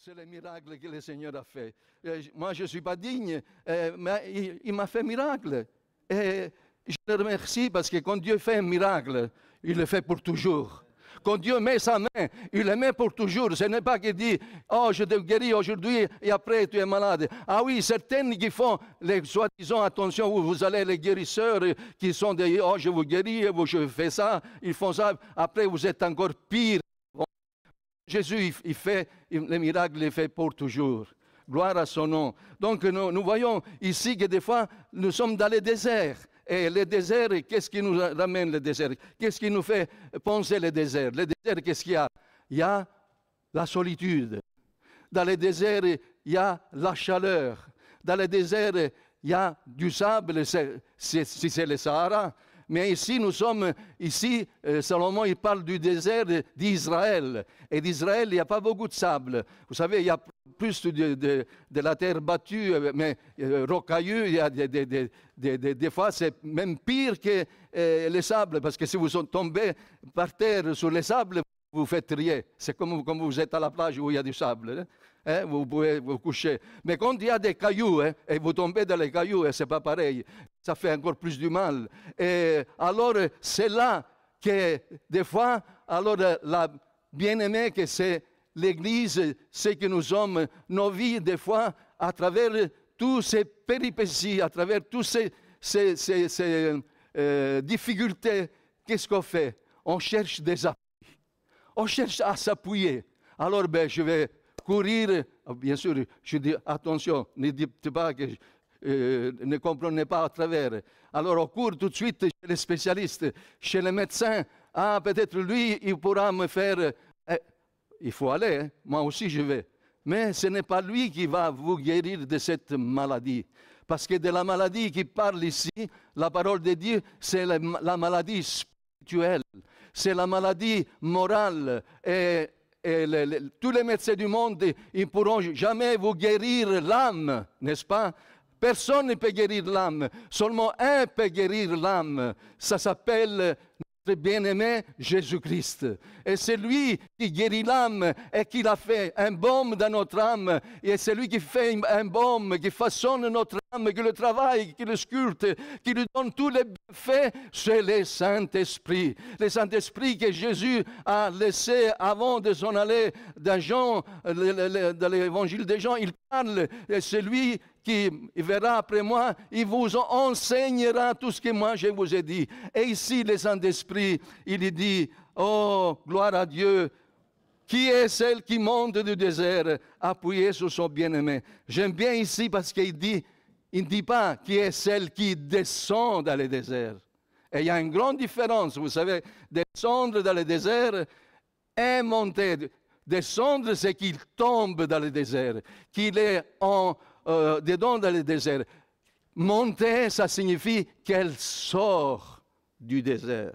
c'est le miracle que le Seigneur a fait. Moi, je ne suis pas digne, mais il m'a fait miracle. Et je le remercie parce que quand Dieu fait un miracle, il le fait pour toujours. Quand Dieu met sa main, il le met pour toujours. Ce n'est pas qu'il dit, oh, je te guéris aujourd'hui et après tu es malade. Ah oui, certaines qui font les soi-disant, attention, vous allez les guérisseurs qui sont des, oh, je vous guéris, je fais ça, ils font ça. Après, vous êtes encore pire. Jésus, il fait le miracle, il le fait pour toujours. Gloire à son nom. Donc, nous voyons ici que des fois, nous sommes dans le désert. Et le désert, qu'est-ce qui nous ramène le désert? Qu'est-ce qui nous fait penser le désert? Le désert, qu'est-ce qu'il y a? Il y a la solitude. Dans le désert, il y a la chaleur. Dans le désert, il y a du sable, si c'est le Sahara. Mais ici, nous sommes, Salomon, il parle du désert d'Israël. Et d'Israël, il n'y a pas beaucoup de sable. Vous savez, il y a plus de la terre battue, mais rocailleux, il y a des fois, c'est même pire que le sable, parce que si vous tombez par terre sur le sable, vous faites rien. C'est comme vous êtes à la plage où il y a du sable. Vous pouvez vous coucher. Mais quand il y a des cailloux, et vous tombez dans les cailloux, ce n'est pas pareil. Ça fait encore plus du mal. Et alors, c'est là que, des fois, alors, la bien-aimée, que c'est l'Église, c'est que nous sommes, nos vies, des fois, à travers toutes ces péripéties, à travers toutes ces difficultés, qu'est-ce qu'on fait? On cherche des appuis. On cherche à s'appuyer. Alors, je vais courir. Bien sûr, je dis, attention, ne dites pas que ne comprenez pas à travers. Alors, on court tout de suite chez les spécialistes, chez les médecins. Ah, peut-être lui, il pourra me faire... il faut aller, moi aussi je vais. Mais ce n'est pas lui qui va vous guérir de cette maladie. Parce que de la maladie qui parle ici, la parole de Dieu, c'est la maladie spirituelle. C'est la maladie morale. Et tous les médecins du monde, ils ne pourront jamais vous guérir l'âme, n'est-ce pas? Personne ne peut guérir l'âme. Seulement un peut guérir l'âme. Ça s'appelle notre bien-aimé Jésus-Christ. Et c'est lui qui guérit l'âme et qui l'a fait un baume dans notre âme. Et c'est lui qui fait un baume, qui façonne notre âme, qui le travaille, qui le sculpte, qui lui donne tous les bienfaits. C'est le Saint-Esprit. Le Saint-Esprit que Jésus a laissé avant de s'en aller dans Jean, dans l'évangile de Jean. Il parle, et c'est lui qui verra après moi, il vous enseignera tout ce que moi je vous ai dit. Et ici, le Saint-Esprit, il dit, oh, gloire à Dieu, qui est celle qui monte du désert, appuyée sur son bien-aimé. J'aime bien ici parce qu'il ne dit pas qui est celle qui descend dans le désert. Et il y a une grande différence, vous savez, descendre dans le désert et monter. Descendre, c'est qu'il tombe dans le désert, qu'il est dedans dans le désert. Monter, ça signifie qu'elle sort du désert.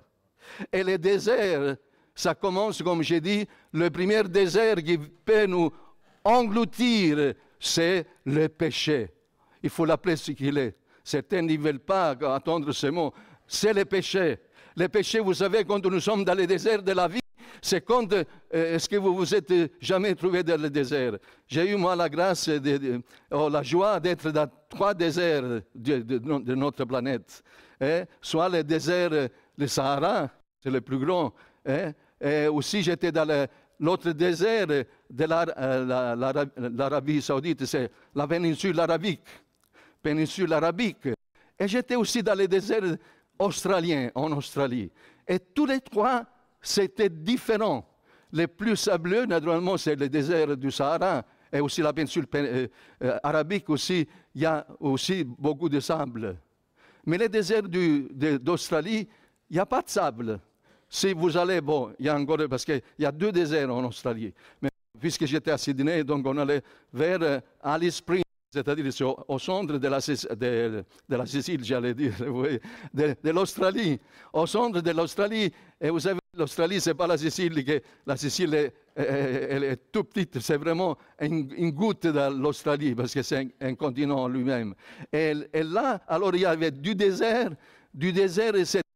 Et le désert, ça commence, comme j'ai dit, le premier désert qui peut nous engloutir, c'est le péché. Il faut l'appeler ce qu'il est. Certains ne veulent pas entendre ce mot. C'est le péché. Le péché, vous savez, quand nous sommes dans le désert de la vie, c'est quand, est-ce que vous vous êtes jamais trouvé dans le désert? J'ai eu, moi, la grâce, la joie d'être dans 3 déserts de notre planète. Soit le désert, le Sahara, c'est le plus grand. Et aussi, j'étais dans l'autre désert de l'Arabie Saoudite, c'est la péninsule arabique. Et j'étais aussi dans le désert australien, en Australie. Et tous les 3, c'était différent. Le plus sableux, naturellement, c'est le désert du Sahara. Et aussi la péninsule arabique, aussi, il y a aussi beaucoup de sable. Mais le désert d'Australie, il n'y a pas de sable. Si vous allez, il y a encore, parce qu'il y a 2 déserts en Australie. Mais puisque j'étais à Sydney, donc on allait vers Alice Springs, c'est-à-dire au centre de la Sicile, j'allais dire, de l'Australie. Au centre de l'Australie, et vous savez, l'Australie, ce n'est pas la Sicile, la Sicile elle est tout petite, c'est vraiment une goutte dans l'Australie, parce que c'est un continent lui-même. Et là, alors il y avait du désert,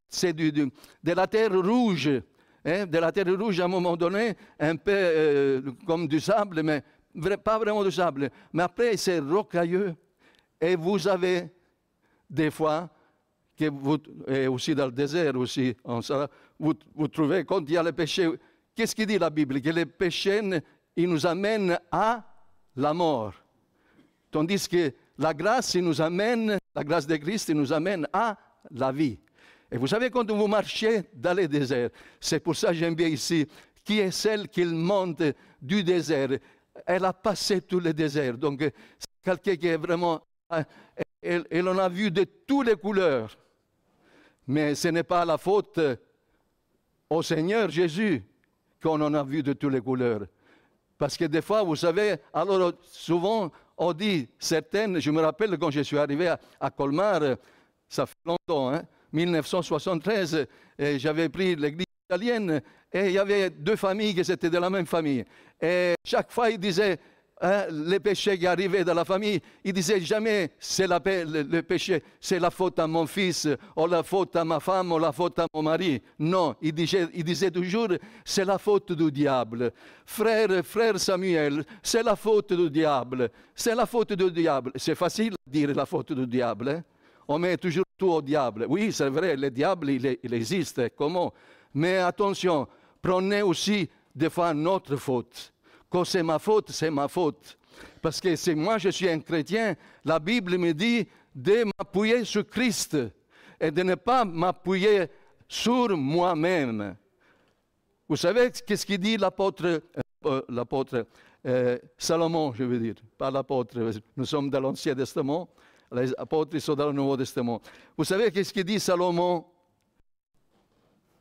c'est de la terre rouge, de la terre rouge à un moment donné, un peu comme du sable, mais pas vraiment de sable, mais après c'est rocailleux. Et vous avez des fois, que vous, et aussi dans le désert, aussi, vous trouvez, quand il y a le péché, qu'est-ce qu'il dit la Bible? Que les péchés, ils nous amènent à la mort. Tandis que la grâce, la grâce de Christ, il nous amène à la vie. Et vous savez, quand vous marchez dans le désert, c'est pour ça que j'aime bien ici, qui est celle qui monte du désert? Elle a passé tout le désert. Donc, c'est quelqu'un qui est vraiment... Elle en a vu de toutes les couleurs. Mais ce n'est pas la faute au Seigneur Jésus qu'on en a vu de toutes les couleurs. Parce que des fois, vous savez, alors souvent, on dit certaines, je me rappelle quand je suis arrivé à Colmar, ça fait longtemps, 1973, j'avais pris l'église italienne et il y avait deux familles qui étaient de la même famille. Et chaque fois, ils disaient, les péchés qui arrivaient dans la famille, ils disaient jamais c'est le péché, c'est la faute à mon fils, ou la faute à ma femme, ou la faute à mon mari. Non, ils disaient toujours c'est la faute du diable. Frère Samuel, c'est la faute du diable. C'est la faute du diable. C'est facile de dire la faute du diable. Hein? On met toujours tout au diable. Oui, c'est vrai, le diable, il existe. Comment? Mais attention, prenez aussi des fois notre faute. Quand c'est ma faute, c'est ma faute. Parce que si moi je suis un chrétien, la Bible me dit de m'appuyer sur Christ et de ne pas m'appuyer sur moi-même. Vous savez qu'est-ce qu'il dit l'apôtre Salomon, je veux dire, pas l'apôtre, nous sommes dans l'Ancien Testament, les apôtres sont dans le Nouveau Testament. Vous savez qu'est-ce qu'il dit Salomon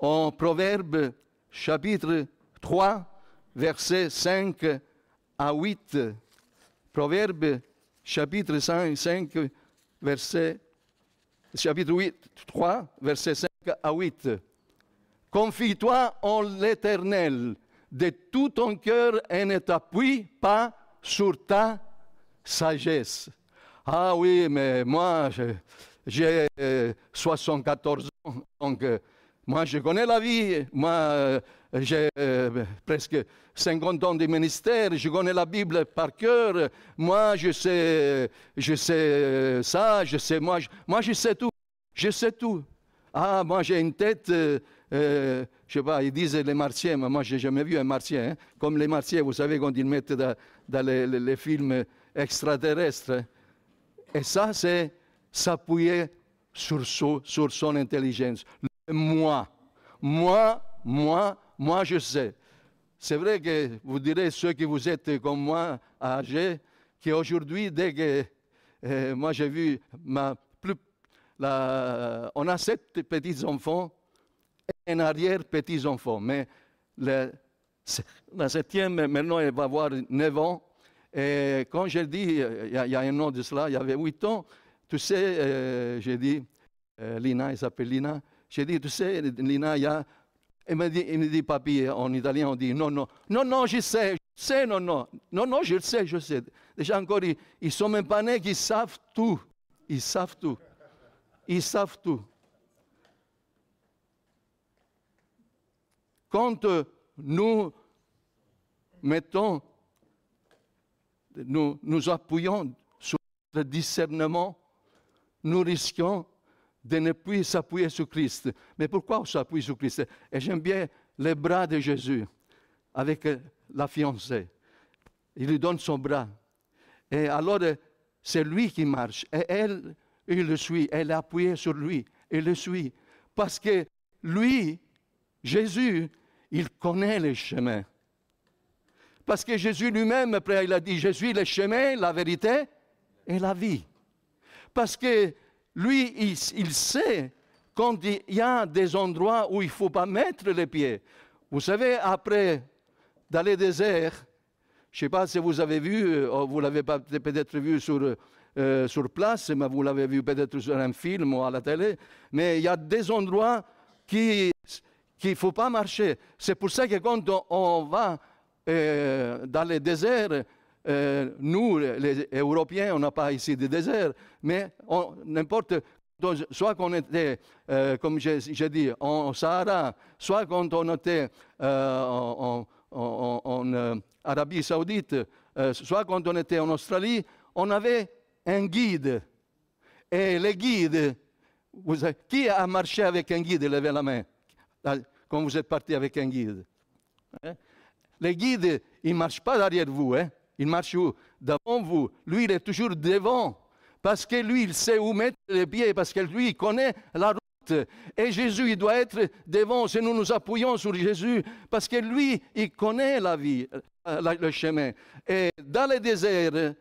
en Proverbe chapitre 3, versets 5 à 8. Proverbe, chapitre 5 chapitre 3, versets 5 à 8. Confie-toi en l'Éternel de tout ton cœur et ne t'appuie pas sur ta sagesse. Ah oui, mais moi, j'ai 74 ans, donc moi, je connais la vie. Moi, j'ai presque 50 ans de ministère. Je connais la Bible par cœur. Moi, je sais ça. Moi, je sais tout. Je sais tout. Ah, moi, j'ai une tête. Je sais pas, ils disent les martiens, mais moi, je n'ai jamais vu un martien. Hein? Comme les martiens, vous savez, quand ils mettent dans les films extraterrestres. Et ça, c'est s'appuyer sur son intelligence. Moi, je sais. C'est vrai que vous direz, ceux qui vous êtes comme moi, âgés, qu'aujourd'hui, dès que moi j'ai vu on a 7 petits-enfants et un arrière-petits-enfants. Mais la 7e, maintenant, elle va avoir 9 ans. Et quand j'ai dit, il y a un an de cela, il y avait 8 ans, tu sais, j'ai dit, Lina, il s'appelle Lina, j'ai dit, tu sais, Lina, il y a... Il me dit, papy, en italien, on dit, non, je sais, non, je sais. Déjà encore, ils ne sont même pas nés, ils savent tout. Ils savent tout. Quand nous mettons, nous appuyons sur le discernement, nous risquons de ne plus s'appuyer sur Christ. Mais pourquoi on s'appuie sur Christ? Et j'aime bien les bras de Jésus avec la fiancée. Il lui donne son bras. Et alors, c'est lui qui marche. Et elle, il le suit. Elle est appuyée sur lui. Elle le suit. Parce que lui, Jésus, il connaît les chemins. Parce que Jésus lui-même, après, il a dit, je suis le chemin, la vérité et la vie. Parce que lui, il sait quand il y a des endroits où il ne faut pas mettre les pieds. Vous savez, après, dans les déserts, je ne sais pas si vous avez vu, vous l'avez peut-être vu sur place, mais vous l'avez vu peut-être sur un film ou à la télé, mais il y a des endroits qu'il ne faut pas marcher. C'est pour ça que quand on va dans les déserts, nous, les Européens, on n'a pas ici de désert, mais n'importe, soit qu'on était, comme j'ai dit, en Sahara, soit quand on était en Arabie Saoudite, soit quand on était en Australie, on avait un guide. Et les guides, qui a marché avec un guide? Levez la main. Quand vous êtes parti avec un guide. Les guides, ils ne marchent pas derrière vous. Ils marchent devant vous. Lui, il est toujours devant. Parce que lui, il sait où mettre les pieds. Parce que lui, il connaît la route. Et Jésus, il doit être devant. Si nous nous appuyons sur Jésus, parce que lui, il connaît la vie, le chemin. Et dans le désert,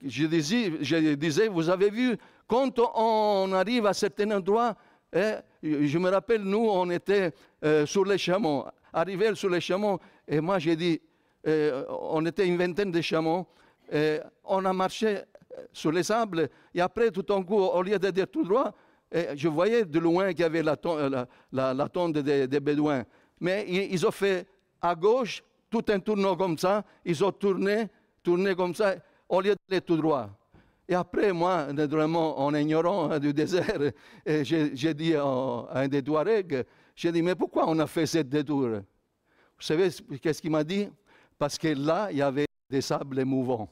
je disais, vous avez vu, quand on arrive à certains endroits, je me rappelle, nous, on était sur les chameaux, arrivés sur les chameaux, et moi j'ai dit, on était une vingtaine de chameaux, on a marché sur les sables, et après, tout d'un coup, au lieu d'être tout droit, je voyais de loin qu'il y avait la tente des Bédouins. Mais ils ont fait à gauche, tout un tournant comme ça, ils ont tourné comme ça, au lieu d'aller tout droit. Et après, moi, naturellement, en ignorant du désert, j'ai dit à un des Touaregs, j'ai dit, mais pourquoi on a fait ce détour? Vous savez qu'est-ce qu'il m'a dit? Parce que là, il y avait des sables mouvants.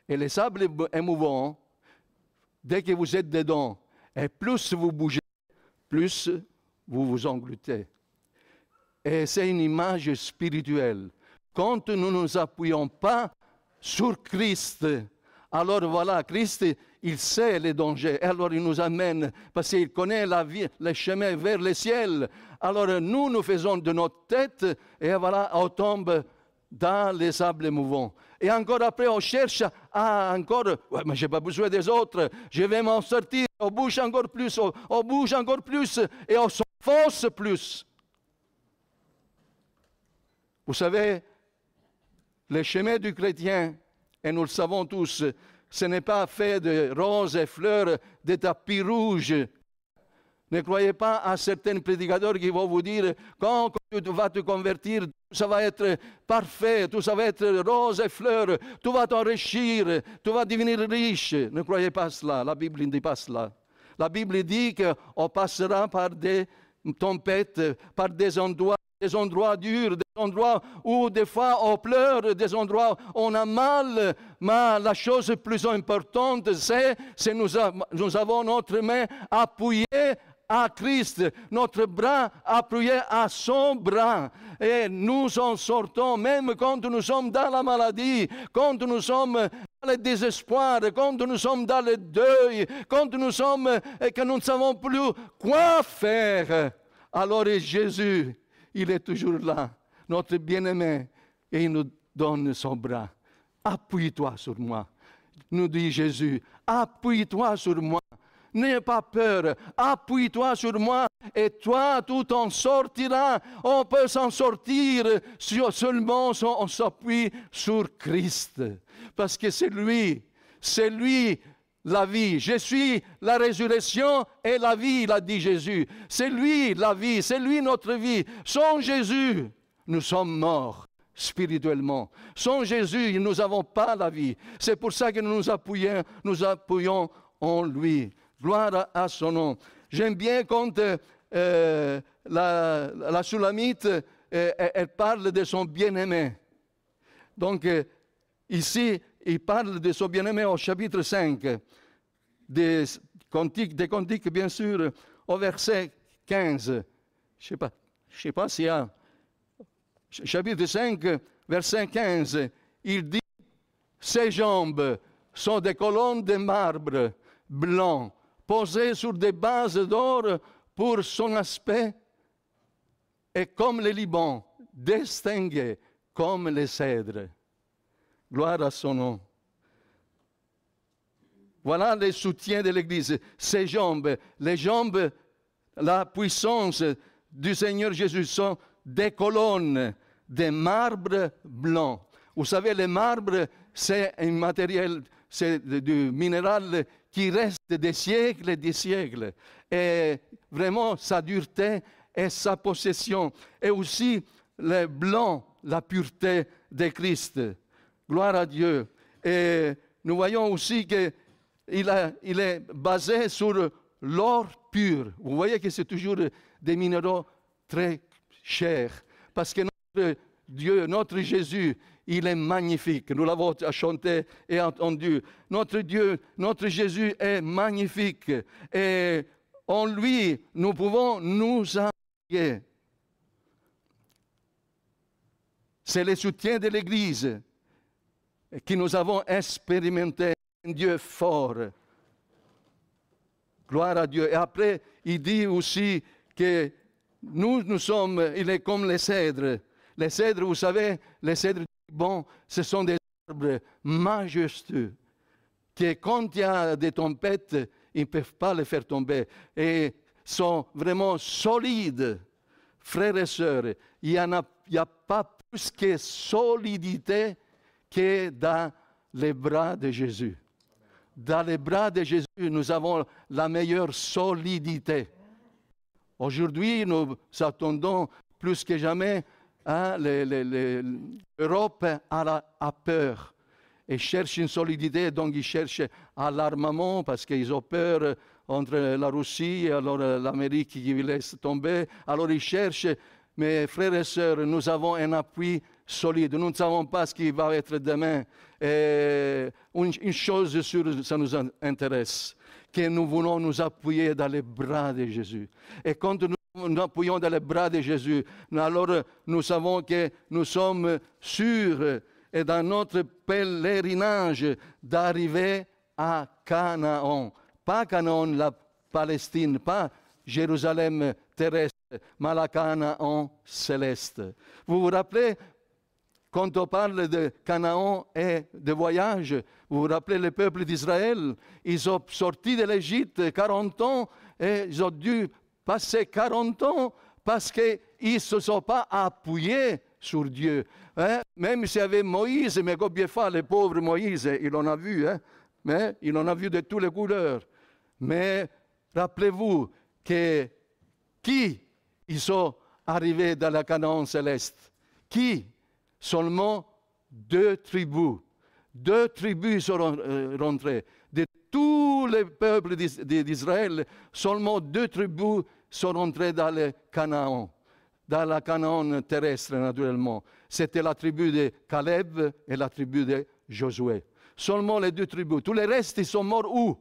Et les sables mouvants, dès que vous êtes dedans, et plus vous bougez, plus vous vous engloutez. Et c'est une image spirituelle. Quand nous ne nous appuyons pas sur Christ, alors voilà, Christ, il sait les dangers, alors il nous amène, parce qu'il connaît la vie, le chemin vers le ciel. Alors nous faisons de notre tête, et voilà, on tombe dans les sables mouvants. Et encore après, on cherche à encore, ouais, mais je n'ai pas besoin des autres, je vais m'en sortir, on bouge encore plus, on bouge encore plus, et on s'enfonce plus. Vous savez, le chemin du chrétien, et nous le savons tous, ce n'est pas fait de roses et fleurs, de tapis rouges. Ne croyez pas à certains prédicateurs qui vont vous dire, quand tu vas te convertir, tout ça va être parfait, tout ça va être rose et fleurs, tu vas t'enrichir, tu vas devenir riche. Ne croyez pas cela, la Bible ne dit pas cela. La Bible dit qu'on passera par des tempêtes, par des endroits durs, des endroits où des fois on pleure, des endroits où on a mal, mais la chose plus importante, c'est que nous avons notre main appuyée à Christ, notre bras appuyé à son bras. Et nous en sortons, même quand nous sommes dans la maladie, quand nous sommes dans le désespoir, quand nous sommes dans le deuil, quand nous sommes et que nous ne savons plus quoi faire. Alors Jésus, il est toujours là, notre bien-aimé, et il nous donne son bras. Appuie-toi sur moi, nous dit Jésus. Appuie-toi sur moi. N'aie pas peur, appuie-toi sur moi et toi, tout t'en sortiras. On peut s'en sortir seulement si on s'appuie sur Christ. Parce que c'est lui la vie. Je suis la résurrection et la vie, il a dit Jésus. C'est lui la vie, c'est lui notre vie. Sans Jésus, nous sommes morts spirituellement. Sans Jésus, nous n'avons pas la vie. C'est pour ça que nous nous appuyons en lui. Gloire à son nom. J'aime bien quand la Sulamite, elle parle de son bien-aimé. Donc, ici, il parle de son bien-aimé au chapitre 5, des Cantiques, bien sûr, au verset 15. Je ne sais pas s'il y a. Chapitre 5, verset 15, il dit « Ses jambes sont des colonnes de marbre blanc, posées sur des bases d'or pour son aspect, et comme le Liban, distingué comme les cèdres. » Gloire à son nom. Voilà les soutiens de l'Église. Ses jambes, les jambes, la puissance du Seigneur Jésus sont des colonnes de marbre blanc. Vous savez, le marbre, c'est un matériel, c'est du minéral qui reste des siècles et des siècles. Et vraiment, sa dureté et sa possession. Et aussi, le blanc, la pureté de Christ. Gloire à Dieu. Et nous voyons aussi qu'il est basé sur l'or pur. Vous voyez que c'est toujours des minéraux très chers. Parce que notre Dieu, notre Jésus, il est magnifique. Nous l'avons chanté et entendu. Notre Dieu, notre Jésus est magnifique. Et en lui, nous pouvons nous appuyer. C'est le soutien de l'Église que nous avons expérimenté. Un Dieu fort. Gloire à Dieu. Et après, il dit aussi que nous sommes, il est comme les cèdres. Les cèdres, vous savez, les cèdres du Liban, ce sont des arbres majestueux, que quand il y a des tempêtes, ils ne peuvent pas les faire tomber. Et sont vraiment solides. Frères et sœurs, il n'y a pas plus de solidité que dans les bras de Jésus. Dans les bras de Jésus, nous avons la meilleure solidité. Aujourd'hui, nous attendons plus que jamais, l'Europe a peur et cherche une solidité, donc ils cherchent à l'armement parce qu'ils ont peur entre la Russie et alors l'Amérique qui laisse tomber. Alors ils cherchent, mes frères et sœurs, nous avons un appui solide. Nous ne savons pas ce qui va être demain. Et une chose sûre, ça nous intéresse, que nous voulons nous appuyer dans les bras de Jésus. Et quand nous appuyons dans les bras de Jésus, alors nous savons que nous sommes sûrs et dans notre pèlerinage d'arriver à Canaan. Pas Canaan, la Palestine, pas Jérusalem terrestre, mais la Canaan céleste. Vous vous rappelez, quand on parle de Canaan et de voyage, vous vous rappelez le peuple d'Israël, ils ont sorti de l'Égypte 40 ans et ils ont dû passer 40 ans parce qu'ils ne se sont pas appuyés sur Dieu. Hein? Même s'il y avait Moïse, mais combien de fois le pauvre Moïse, il en a vu, hein? Mais il en a vu de toutes les couleurs. Mais rappelez-vous que qui ils sont arrivés dans la Canaan céleste? Qui? Seulement 2 tribus. 2 tribus sont rentrées. De tous les peuples d'Israël, seulement 2 tribus sont rentrées dans le Canaan. Dans la Canaan terrestre, naturellement. C'était la tribu de Caleb et la tribu de Josué. Seulement les 2 tribus. Tous les restes, ils sont morts où?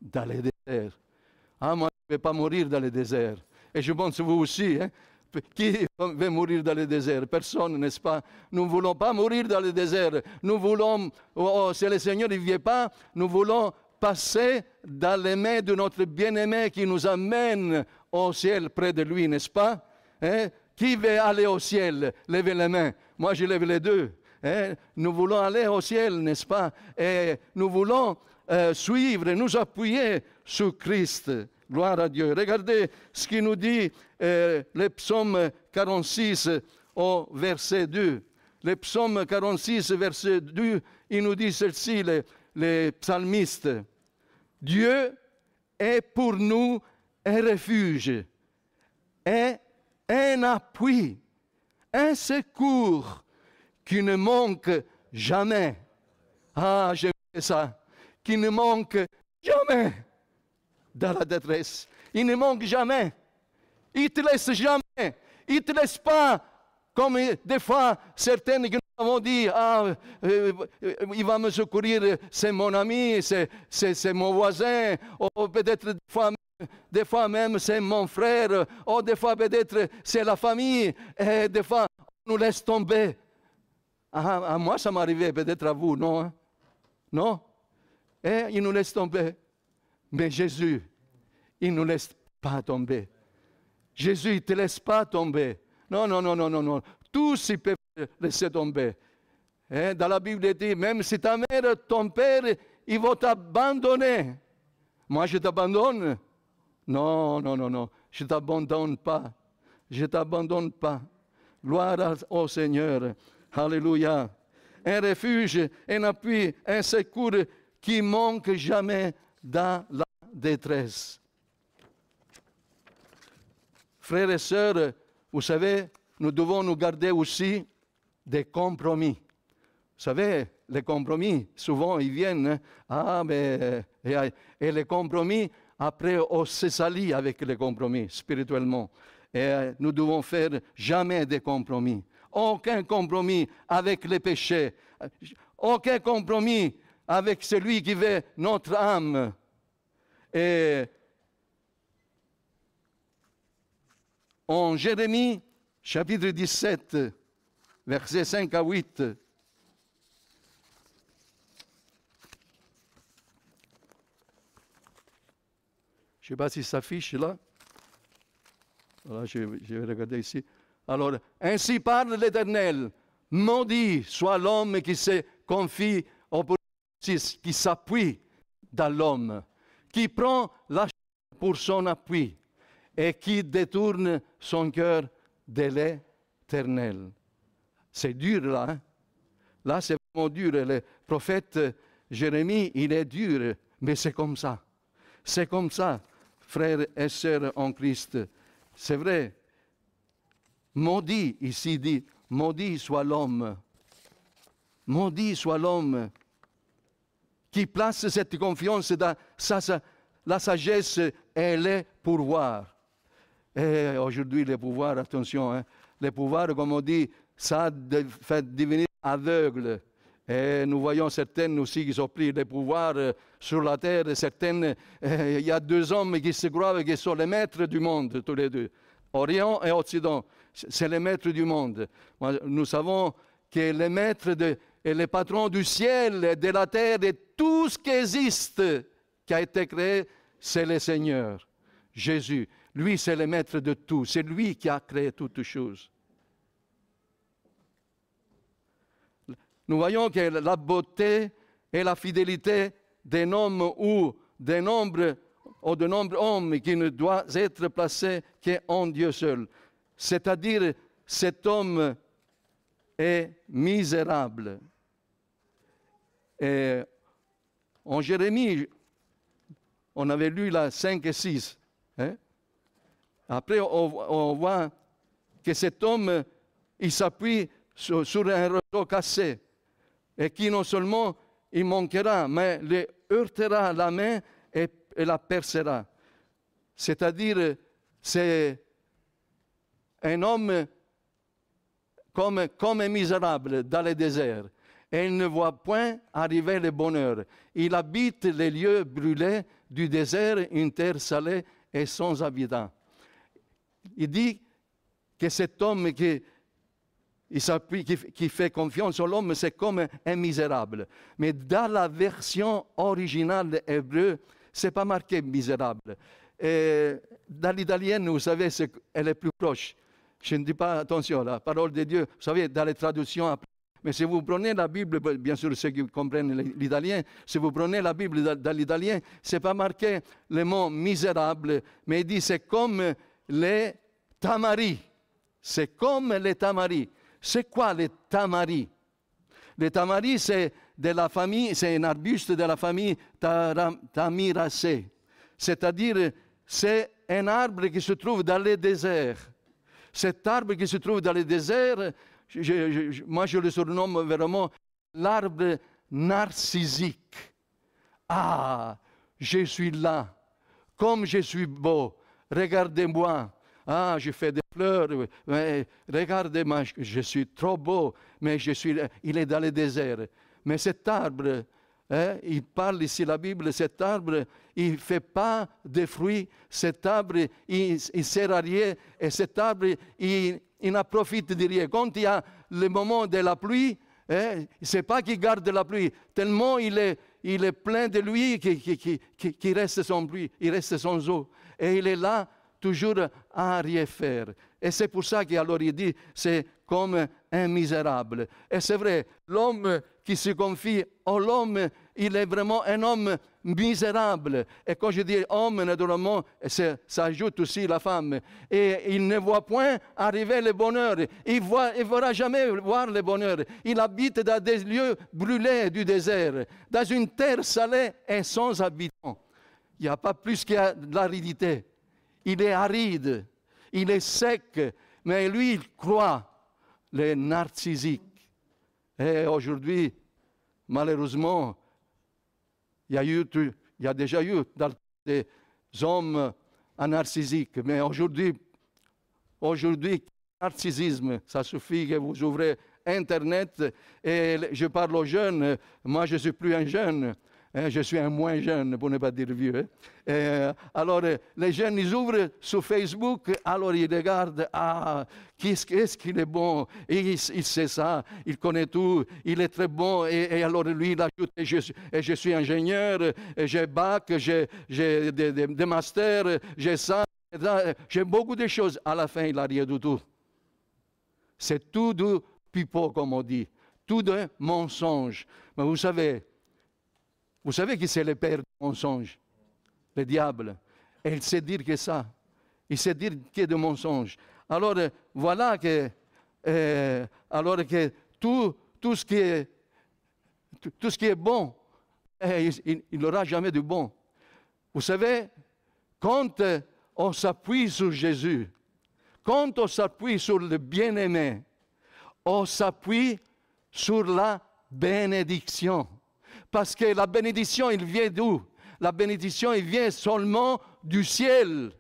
Dans le désert. Ah, moi, je ne vais pas mourir dans le désert. Et je pense vous aussi, hein? Qui va mourir dans le désert? Personne, n'est-ce pas? Nous ne voulons pas mourir dans le désert. Nous voulons, si le Seigneur ne vient pas, nous voulons passer dans les mains de notre bien-aimé qui nous amène au ciel près de lui, n'est-ce pas? Hein? Qui veut aller au ciel? Levez les mains. Moi, je lève les 2. Hein? Nous voulons aller au ciel, n'est-ce pas? Et nous voulons suivre, nous appuyer sur Christ. Gloire à Dieu. Regardez ce qu'il nous dit le psaume 46 au verset 2. Le psaume 46, verset 2, il nous dit ceci, les psalmistes. Dieu est pour nous un refuge, et un appui, un secours qui ne manque jamais. Ah, j'aime ça. Qui ne manque jamais dans la détresse. Il ne manque jamais. Il ne te laisse jamais. Il ne te laisse pas, comme des fois certaines que nous avons dit, ah, il va me secourir, c'est mon ami, c'est mon voisin, ou peut-être des fois même c'est mon frère, ou des fois peut-être c'est la famille, et des fois on nous laisse tomber. À moi ça m'arrivait, peut-être à vous, non? Non? Et il nous laisse tomber. Mais Jésus, il ne nous laisse pas tomber. Jésus, il ne te laisse pas tomber. Non, non, non, non, non, non. Tous, ils peuvent te laisser tomber. Et dans la Bible, il dit, même si ta mère, ton père, ils vont t'abandonner. Moi, je t'abandonne? Non, non, non, non. Je ne t'abandonne pas. Je ne t'abandonne pas. Gloire au Seigneur. Alléluia. Un refuge, un appui, un secours qui ne manque jamais dans la détresse. Frères et sœurs, vous savez, nous devons nous garder aussi des compromis. Vous savez, les compromis, souvent, ils viennent, et les compromis, après, on se salit avec les compromis, spirituellement. Et nous devons faire jamais des compromis. aucun compromis avec les péchés, aucun compromis avec celui qui veut notre âme. Et en Jérémie, chapitre 17, versets 5 à 8, je ne sais pas si ça s'affiche là. Voilà, je vais regarder ici. Alors, ainsi parle l'Éternel. Maudit soit l'homme qui se confie au processus, qui s'appuie dans l'homme, qui prend la chair pour son appui et qui détourne son cœur de l'Éternel. C'est dur là. Hein? Là, c'est vraiment dur. Le prophète Jérémie, il est dur, mais c'est comme ça. C'est comme ça, frères et sœurs en Christ. C'est vrai. Maudit, ici dit, maudit soit l'homme. Maudit soit l'homme qui place cette confiance dans la sagesse et les pouvoirs. Et aujourd'hui, les pouvoirs, attention, hein, les pouvoirs, comme on dit, ça fait devenir aveugle. Et nous voyons certaines aussi qui ont pris les pouvoirs sur la terre. Certaines, il y a deux hommes qui se croient qu'ils sont les maîtres du monde, tous les deux. Orient et Occident, c'est les maîtres du monde. Nous savons que les maîtres et les patrons du ciel, de la terre, et tout ce qui existe, qui a été créé, c'est le Seigneur, Jésus. Lui, c'est le maître de tout. C'est lui qui a créé toutes choses. Nous voyons que la beauté et la fidélité d'un homme ou de nombreux hommes qui ne doivent être placés qu'en Dieu seul. C'est-à-dire, cet homme est misérable. Et en Jérémie, on avait lu là 5 et 6. Hein? Après, on voit que cet homme, il s'appuie sur un roseau cassé. Et qui non seulement il manquera, mais le heurtera la main et la percera. C'est-à-dire, c'est un homme comme un misérable dans le désert. Et il ne voit point arriver le bonheur. Il habite les lieux brûlés du désert, une terre salée et sans habitants. Il dit que cet homme qui fait confiance à l'homme, c'est comme un misérable. Mais dans la version originale hébreu, ce n'est pas marqué misérable. Et dans l'italienne, vous savez, elle est plus proche. Je ne dis pas, attention, la parole de Dieu, vous savez, dans les traductions, mais si vous prenez la Bible, bien sûr, ceux qui comprennent l'italien, si vous prenez la Bible dans l'italien, ce n'est pas marqué le mot misérable, mais il dit c'est comme les tamaris. C'est comme les tamaris. C'est quoi les tamaris? Les tamaris, c'est de la famille, c'est un arbuste de la famille Tamiraceae. C'est-à-dire, c'est un arbre qui se trouve dans les déserts. Cet arbre qui se trouve dans les déserts, moi je le surnomme vraiment l'arbre narcissique. Ah, je suis là, comme je suis beau, regardez-moi. Ah, je fais des fleurs, mais regardez-moi, je suis trop beau, mais il est dans le désert. Mais cet arbre, il parle ici la Bible, cet arbre, il ne fait pas de fruits, cet arbre, il ne sert à rien, et cet arbre, il n'en profite de rien. Quand il y a le moment de la pluie, ce n'est pas qu'il garde la pluie, tellement il est plein de lui qu'il reste sans pluie, il reste sans eau. Et il est là, toujours à rien faire. Et c'est pour ça qu'alors il dit, c'est comme un misérable. Et c'est vrai, l'homme qui se confie à l'homme, il est vraiment un homme misérable. Et quand je dis homme, naturellement, ça ajoute aussi la femme. Et il ne voit point arriver le bonheur. Il ne verra jamais voir le bonheur. Il habite dans des lieux brûlés du désert, dans une terre salée et sans habitants. Il n'y a pas plus que de l'aridité. Il est aride, il est sec, mais lui, il croit, les narcissiques. Et aujourd'hui, malheureusement, il y a déjà eu des hommes narcissiques, mais aujourd'hui, narcissisme. Ça suffit que vous ouvrez Internet et je parle aux jeunes. Moi, je ne suis plus un jeune. Je suis un moins jeune, pour ne pas dire vieux. Alors, les jeunes, ils ouvrent sur Facebook, alors ils regardent, qu'est-ce qu'il est bon, et il sait ça, il connaît tout, il est très bon, et alors lui, il ajoute, je suis ingénieur, j'ai bac, j'ai des masters, j'ai ça, j'ai beaucoup de choses. À la fin, il n'a rien du tout. C'est tout du pipeau, comme on dit, tout de mensonge. Mais vous savez qui c'est le père du mensonge? Le diable. Et il sait dire que ça. Il sait dire qu'il y a de mensonges. Alors, voilà que, tout ce qui est bon, il n'aura jamais de bon. Vous savez, quand on s'appuie sur Jésus, quand on s'appuie sur le bien-aimé, on s'appuie sur la bénédiction. Parce que la bénédiction, il vient d'où? La bénédiction, il vient seulement du ciel,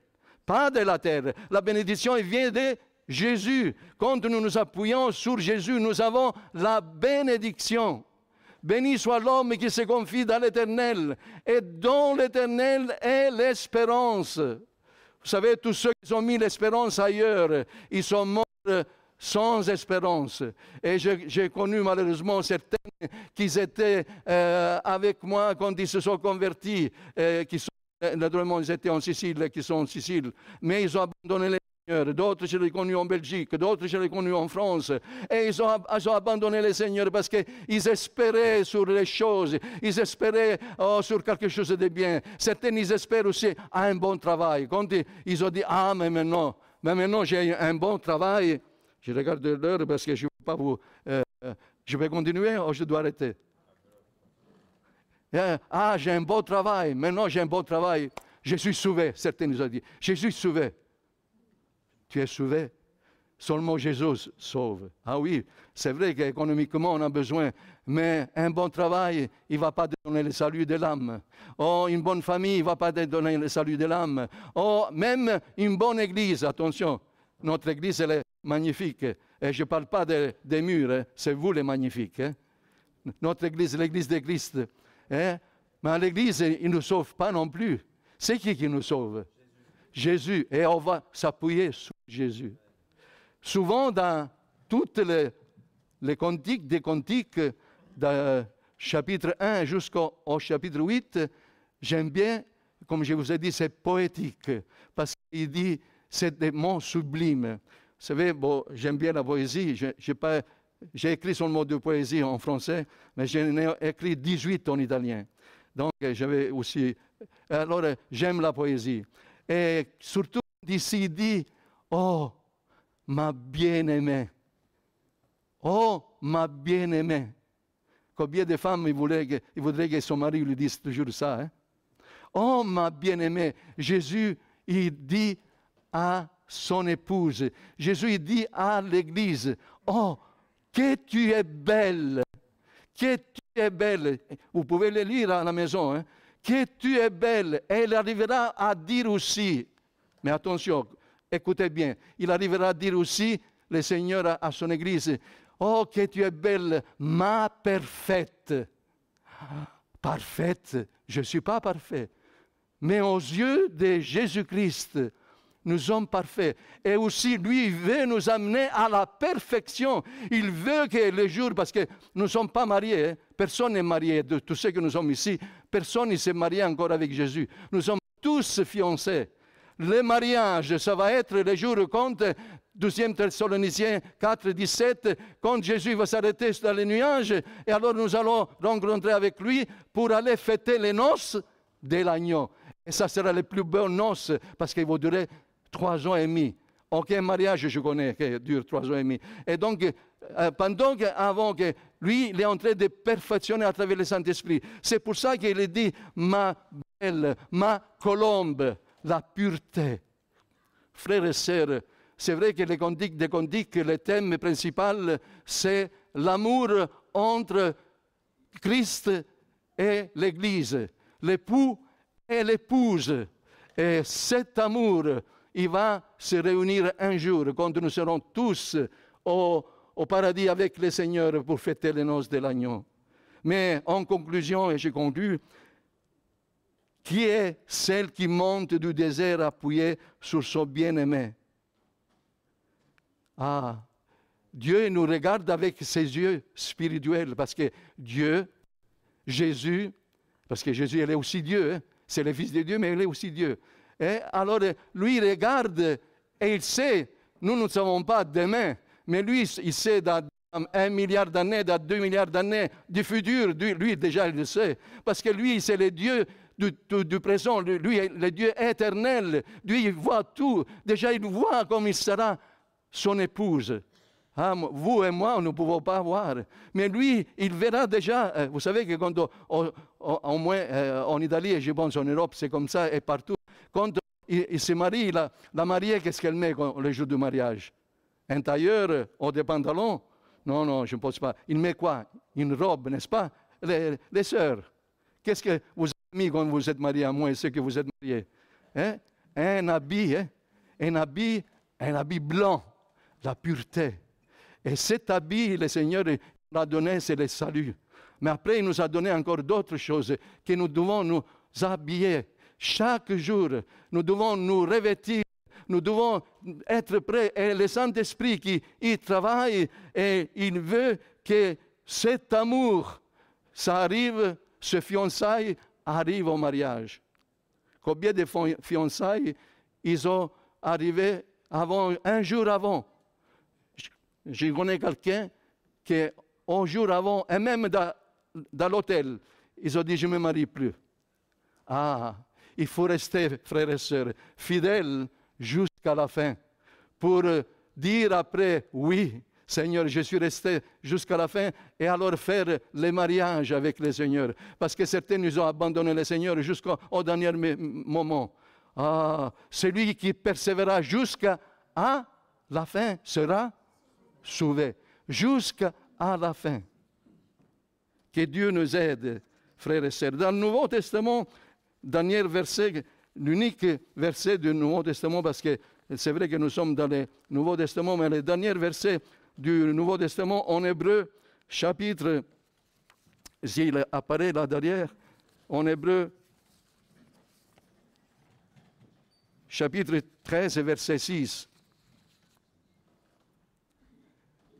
pas de la terre. La bénédiction, il vient de Jésus. Quand nous nous appuyons sur Jésus, nous avons la bénédiction. Béni soit l'homme qui se confie dans l'Éternel, et dont l'Éternel est l'espérance. Vous savez, tous ceux qui ont mis l'espérance ailleurs, ils sont morts sans espérance. Et j'ai connu malheureusement certains qui étaient avec moi quand ils se sont convertis, naturellement ils étaient en Sicile, qui sont en Sicile, mais ils ont abandonné le Seigneur. D'autres je les connus en Belgique, d'autres je les connus en France, et ils ont abandonné le Seigneur parce qu'ils espéraient sur les choses, ils espéraient sur quelque chose de bien. Certains ils espèrent aussi à un bon travail. Quand ils ont dit mais maintenant j'ai un bon travail. Je regarde l'heure parce que je ne veux pas vous... je vais continuer ou je dois arrêter? J'ai un bon travail. Maintenant, j'ai un bon travail. Je suis sauvé, certains nous ont dit. Je suis sauvé. Tu es sauvé. Seulement Jésus sauve. Ah oui, c'est vrai qu'économiquement, on a besoin. Mais un bon travail, il ne va pas te donner le salut de l'âme. Une bonne famille, il ne va pas te donner le salut de l'âme. Même une bonne église, attention. Notre église, elle est magnifique. Et je ne parle pas des murs, hein. C'est vous les magnifiques. Hein. Notre église, l'église de Christ. Hein. Mais l'église, il ne nous sauve pas non plus. C'est qui nous sauve? Jésus. Et on va s'appuyer sur Jésus. Souvent, dans toutes les cantiques, des cantiques, du chapitre 1 jusqu'au chapitre 8, j'aime bien, comme je vous ai dit, c'est poétique. Parce qu'il dit, c'est des mots sublimes. Vous savez, j'aime bien la poésie. J'ai écrit seulement 2 poésies en français, mais j'en ai écrit 18 en italien. Donc, j'avais aussi... Alors, j'aime la poésie. Et surtout, ici, il dit, oh, ma bien-aimée. Oh, ma bien-aimée. Combien de femmes il voudraient que son mari lui dise toujours ça. Hein? Oh, ma bien-aimée. Jésus, il dit à son épouse. Jésus, il dit à l'Église, oh, que tu es belle. Que tu es belle. Vous pouvez le lire à la maison. Hein? Que tu es belle. Et il arrivera à dire aussi, mais attention, écoutez bien, il arrivera à dire aussi, le Seigneur à son Église, oh, que tu es belle, ma parfaite. Parfaite, je ne suis pas parfait. Mais aux yeux de Jésus-Christ, nous sommes parfaits. Et aussi, lui, il veut nous amener à la perfection. Il veut que le jour, parce que nous ne sommes pas mariés, hein, personne n'est marié, de tous ceux que nous sommes ici, personne ne s'est marié encore avec Jésus. Nous sommes tous fiancés. Le mariage, ça va être le jour quand, 2 Thessaloniciens 4, 17, quand Jésus va s'arrêter dans les nuages, et alors nous allons rencontrer avec lui pour aller fêter les noces de l'agneau. Et ça sera les plus belles noces, parce qu'il va durer 3 ans et demi. Aucun mariage, je connais, qui dure 3 ans et demi. Et donc, avant que lui, il est en train de perfectionner à travers le Saint-Esprit. C'est pour ça qu'il dit, ma belle, ma colombe, la pureté. Frères et sœurs, c'est vrai que les cantiques des cantiques, le thème principal, c'est l'amour entre Christ et l'Église, l'époux et l'épouse. Et cet amour, il va se réunir un jour quand nous serons tous au paradis avec le Seigneur pour fêter les noces de l'agneau. Mais en conclusion, et je conclus, qui est celle qui monte du désert appuyée sur son bien-aimé? Ah, Dieu nous regarde avec ses yeux spirituels parce que Dieu, Jésus, parce que Jésus, il est aussi Dieu, hein? C'est le Fils de Dieu, mais il est aussi Dieu. Et alors, lui, il regarde et il sait, nous ne savons pas demain, mais lui, il sait dans 1 milliard d'années, dans 2 milliards d'années du futur, lui, déjà, il le sait. Parce que lui, c'est le Dieu du présent, lui, le Dieu éternel. Lui, il voit tout. Déjà, il voit comme il sera son épouse. Ah, vous et moi, nous ne pouvons pas voir. Mais lui, il verra déjà. Vous savez que quand, au moins en Italie, et je pense en Europe, c'est comme ça, et partout, quand il se marie, la mariée, qu'est-ce qu'elle met le jour du mariage? Un tailleur ou des pantalons? Non, non, je ne pense pas. Il met quoi? Une robe, n'est-ce pas? Les sœurs. Qu'est-ce que vous avez mis quand vous êtes mariés, à moins ceux que vous êtes mariés? Hein? Un habit, hein? Un habit blanc, la pureté. Et cet habit, le Seigneur l'a donné, c'est le salut. Mais après, il nous a donné encore d'autres choses que nous devons nous habiller. Chaque jour, nous devons nous revêtir, nous devons être prêts. Et le Saint-Esprit qui y travaille, et il veut que cet amour, ça arrive, ce fiançailles arrive au mariage. Combien de fiançailles ils ont arrivé un jour avant? Je connais quelqu'un qui, un jour avant, et même dans l'hôtel, ils ont dit, je ne me marie plus. Ah, il faut rester, frères et sœurs, fidèles jusqu'à la fin, pour dire après, oui, Seigneur, je suis resté jusqu'à la fin, et alors faire le mariage avec le Seigneur. Parce que certains nous ont abandonné le Seigneur jusqu'au dernier moment. Ah, celui qui persévérera jusqu'à la fin sera sauvé. Jusqu'à la fin. Que Dieu nous aide, frères et sœurs. Dans le Nouveau Testament, dernier verset, l'unique verset du Nouveau Testament, parce que c'est vrai que nous sommes dans le Nouveau Testament, mais le dernier verset du Nouveau Testament en hébreu, chapitre, s'il apparaît là derrière, en hébreu, chapitre 13, verset 6.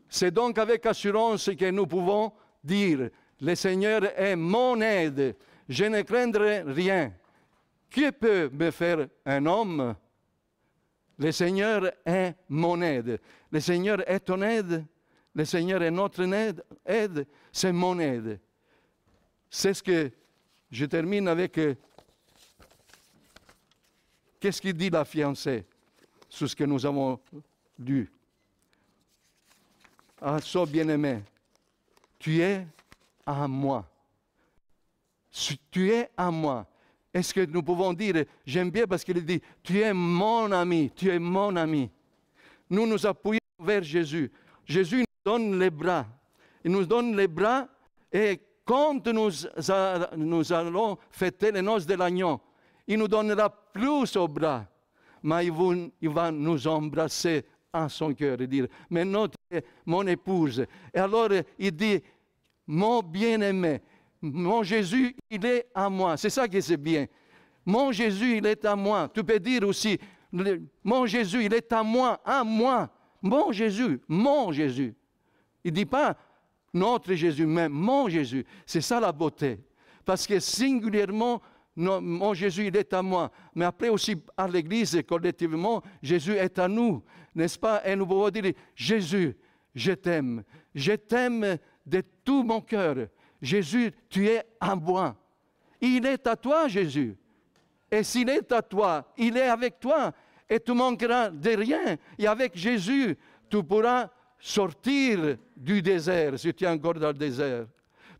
C'est donc avec assurance que nous pouvons dire, le Seigneur est mon aide, je ne craindrai rien. Qui peut me faire un homme? Le Seigneur est mon aide. Le Seigneur est ton aide. Le Seigneur est notre aide. C'est mon aide. C'est ce que je termine avec. Qu'est-ce qu'il dit la fiancée sur ce que nous avons lu? Ah, son bien-aimé, tu es à moi. Tu es à moi. Est-ce que nous pouvons dire, j'aime bien parce qu'il dit, tu es mon ami, tu es mon ami. Nous nous appuyons vers Jésus. Jésus nous donne les bras. Il nous donne les bras et quand nous allons fêter les noces de l'agneau, il nous donnera plus aux bras. Mais il va nous embrasser à son cœur et dire, maintenant tu es mon épouse. Et alors il dit, mon bien-aimé, mon Jésus, il est à moi. C'est ça que c'est bien. Mon Jésus, il est à moi. Tu peux dire aussi, mon Jésus, il est à moi, Mon Jésus, mon Jésus. Il ne dit pas notre Jésus, mais mon Jésus. C'est ça la beauté. Parce que singulièrement, mon Jésus, il est à moi. Mais après aussi, à l'Église, collectivement, Jésus est à nous. N'est-ce pas? Et nous pouvons dire, Jésus, je t'aime. Je t'aime de tout mon cœur. Jésus, tu es à moi. Il est à toi, Jésus. Et s'il est à toi, il est avec toi. Et tu manqueras de rien. Et avec Jésus, tu pourras sortir du désert, si tu es encore dans le désert.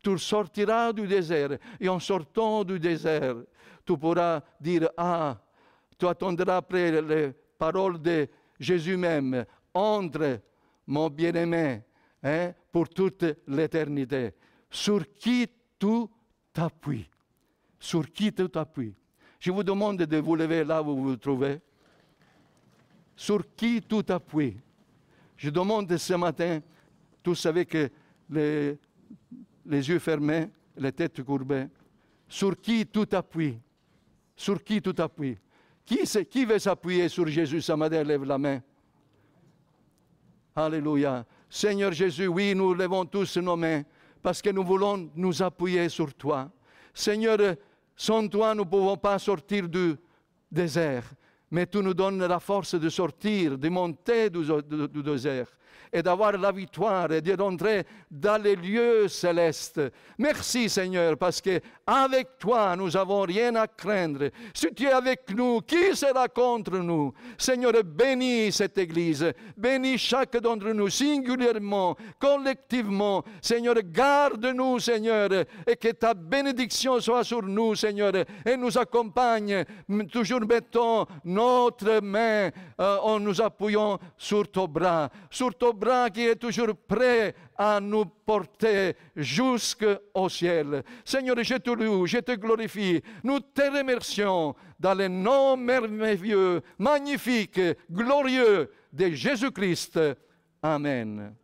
Tu sortiras du désert. Et en sortant du désert, tu pourras dire, tu attendras après les paroles de Jésus même. Entre, mon bien-aimé, pour toute l'éternité. Sur qui tu t'appuies. Sur qui tu t'appuies. Je vous demande de vous lever là où vous vous trouvez. sur qui tout appuie. Je demande ce matin, tous avec les yeux fermés, les têtes courbées, sur qui tout appuie. Sur qui tout appuie. Qui veut s'appuyer sur Jésus? Ce matin, lève la main. Alléluia. Seigneur Jésus, oui, nous levons tous nos mains parce que nous voulons nous appuyer sur toi. Seigneur, sans toi, nous ne pouvons pas sortir du désert, mais tu nous donnes la force de sortir, de monter du désert et d'avoir la victoire et de rentrer dans les lieux célestes. Merci Seigneur, parce qu'avec toi, nous n'avons rien à craindre. Si tu es avec nous, qui sera contre nous? Seigneur, bénis cette Église, bénis chacun d'entre nous, singulièrement, collectivement. Seigneur, garde-nous, Seigneur, et que ta bénédiction soit sur nous, Seigneur, et nous accompagne. Toujours mettons notre main en nous appuyant sur ton bras qui est toujours prêt à nous porter jusqu'au ciel. Seigneur, je te loue, je te glorifie. Nous te remercions dans le nom merveilleux, magnifique, glorieux de Jésus-Christ. Amen.